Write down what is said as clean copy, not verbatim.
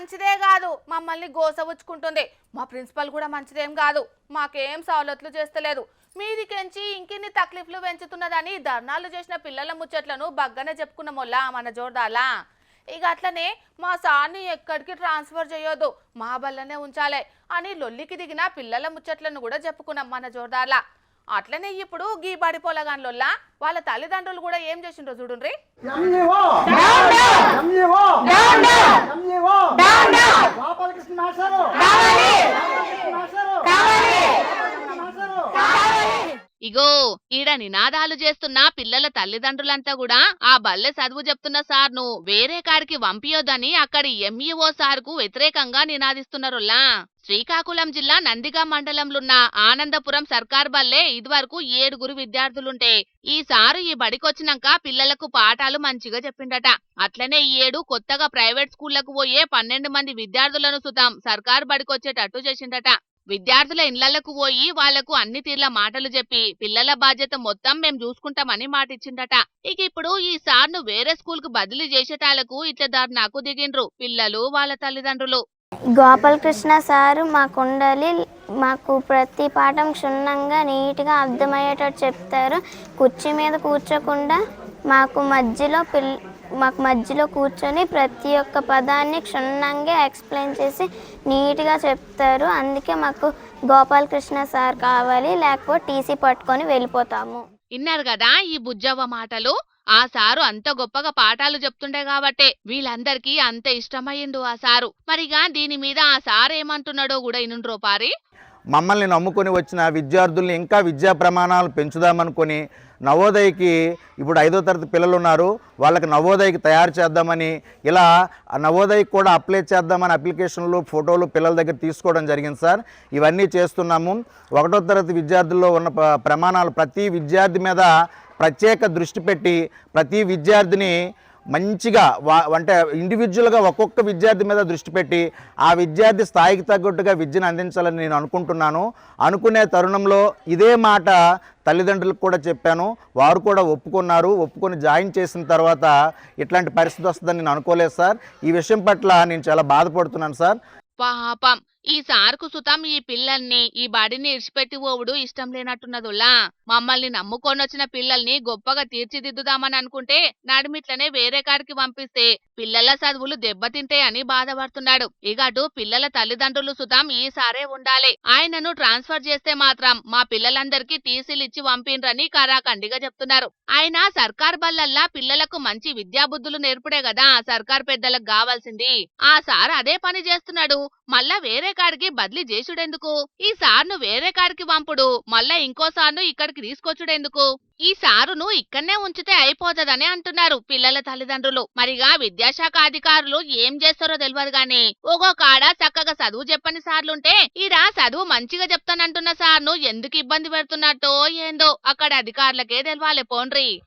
మంచిదే కాదు, మమ్మల్ని గోసవుచ్చుకుంటుంది. మా ప్రిన్సిపల్ కూడా మంచిదేం కాదు, మాకేం సౌలతులు చేస్తలేదు. మీదికెంచి ఇంకిన్ని తక్లీఫ్లు పెంచుతున్నదని ధర్నాలు చేసిన పిల్లల ముచ్చట్లను బగ్గనే చెప్పుకున్నామోల్లా మన జోర్దాలా. ఇక అట్లనే మా సార్ని ఎక్కడికి ట్రాన్స్ఫర్ చేయొద్దు, మా బల్లనే ఉంచాలి అని లొల్లికి దిగిన పిల్లల ముచ్చట్లను కూడా చెప్పుకున్నాం మన జోర్దార్లా. అట్లనే ఇప్పుడు గీ బడి పొలగాన్లోల్లా వాళ్ళ తల్లిదండ్రులు కూడా ఏం చేసిండ్రో చూడుండ్రి. ఇగో ఈడ నినాదాలు చేస్తున్న పిల్లల తల్లిదండ్రులంతా కూడా ఆ బల్లె చదువు చెప్తున్న సార్ను వేరే కాడికి పంపియోదని అక్కడి ఎంఈఓ సార్కు వ్యతిరేకంగా నినాదిస్తున్నారులా. శ్రీకాకుళం జిల్లా నందిగా మండలంలోన్న ఆనందపురం సర్కార్ బల్లే ఇదివరకు 7 విద్యార్థులుంటే ఈ సారు ఈ బడికొచ్చినాక పిల్లలకు పాఠాలు మంచిగా చెప్పిండట. అట్లనే ఈ ఏడు కొత్తగా ప్రైవేట్ స్కూళ్లకు పోయే 12 మంది విద్యార్థులను సుతం సర్కార్ బడికొచ్చేటట్టు చేసిండట. విద్యార్థుల ఇళ్లకు పోయి వాళ్లకు అన్ని తీర్ల మాటలు చెప్పి పిల్లల బాధ్యత మొత్తం మేం చూసుకుంటామని మాటిచ్చిండట. ఇక ఇప్పుడు ఈ సార్ను వేరే స్కూల్ కు బదిలీ చేసేటాలకు ఇట్లా ధర్నాకు దిగిండ్రు పిల్లలు వాళ్ళ తల్లిదండ్రులు. గోపాలకృష్ణ సారు మాకుండాలి, మాకు ప్రతి పాఠం క్షుణ్ణంగా నీట్గా అర్థమయ్యేటట్టు చెప్తారు. కుర్చీ మీద కూర్చోకుండా మాకు మధ్యలో కూర్చొని ప్రతి ఒక్క పదాన్ని క్షుణ్ణంగా ఎక్స్ప్లెయిన్ చేసి నీట్గా చెప్తారు. అందుకే మాకు గోపాలకృష్ణ సార్ కావాలి, లేకపోతే టీసీ పట్టుకొని వెళ్ళిపోతాము. విన్నారు కదా ఈ బుజ్జవ్వ మాటలు. ఆ సారు అంత గొప్పగా పాఠాలు చెప్తుండే కాబట్టే వీళ్ళందరికీ అంత ఇష్టమయ్యిండు ఆ సారు. మరిగా దీని మీద ఆ సారు ఏమంటున్నాడో కూడా ఇనుండ్రో పారి. మమ్మల్ని నమ్ముకొని వచ్చిన విద్యార్థుల్ని ఇంకా విద్యా ప్రమాణాలు పెంచుదామనుకొని నవోదయకి ఇప్పుడు 5వ తరగతి పిల్లలు ఉన్నారు, వాళ్ళకి నవోదయకి తయారు చేద్దామని ఇలా నవోదయకి కూడా అప్లై చేద్దామని అప్లికేషన్లు ఫోటోలు పిల్లల దగ్గర తీసుకోవడం జరిగింది సార్. ఇవన్నీ చేస్తున్నాము. 1వ తరగతి విద్యార్థుల్లో ఉన్న ప్రమాణాలు ప్రతి విద్యార్థి మీద ప్రత్యేక దృష్టి పెట్టి ప్రతి విద్యార్థిని మంచిగా అంటే ఇండివిజువల్గా ఒక్కొక్క విద్యార్థి మీద దృష్టి పెట్టి ఆ విద్యార్థి స్థాయికి తగ్గట్టుగా విద్యను అందించాలని నేను అనుకుంటున్నాను. అనుకునే తరుణంలో ఇదే మాట తల్లిదండ్రులకు కూడా చెప్పాను, వారు కూడా ఒప్పుకున్నారు. ఒప్పుకొని జాయిన్ చేసిన తర్వాత ఇట్లాంటి పరిస్థితి వస్తుందని నేను అనుకోలేదు సార్. ఈ విషయం పట్ల నేను చాలా బాధపడుతున్నాను సార్. పాపం ఈ సార్కు సుతం ఈ పిల్లల్ని ఈ బడిని ఇడిచిపెట్టి పోవుడు ఇష్టం లేనట్టున్నదులా. మమ్మల్ని నమ్ముకొనొచ్చిన పిల్లల్ని గొప్పగా తీర్చిదిద్దుదామని అనుకుంటే నడిమిట్లనే వేరే కాడికి పంపిస్తే పిల్లల చదువులు దెబ్బతింటాయని బాధపడుతున్నాడు. ఇక అటు పిల్లల తల్లిదండ్రులు సుతం ఈ సారే ఉండాలి, ఆయనను ట్రాన్స్ఫర్ చేస్తే మాత్రం మా పిల్లలందరికీ టీసీలు ఇచ్చి పంపిండ్రని కరాఖండిగా చెప్తున్నారు. ఆయన సర్కార్ బల్లల్లా పిల్లలకు మంచి విద్యాబుద్ధులు నేర్పుడే కదా సర్కార్ పెద్దలకు కావాల్సింది. ఆ సార్ అదే పని చేస్తున్నాడు, మళ్ళా వేరే కాడికి బదిలీ చేసుడెందుకు? ఈ సార్ను వేరే కాడికి పంపుడు, మళ్ళా ఇంకో సార్ను ఇక్కడికి తీసుకొచ్చుడెందుకు? ఈ సారును ఇక్కడనే ఉంచితే అయిపోతదని అంటున్నారు పిల్లల తల్లిదండ్రులు. మరిగా విద్యాశాఖ అధికారులు ఏం చేస్తారో తెలియదు గాని ఒక్కో కాడ చక్కగా చదువు చెప్పని సార్లుంటే ఈడ చదువు మంచిగా చెప్తానంటున్న సార్ను ఎందుకు ఇబ్బంది పెడుతున్నట్టో ఏందో అక్కడ అధికారులకే తెలవాలి పోండ్రి.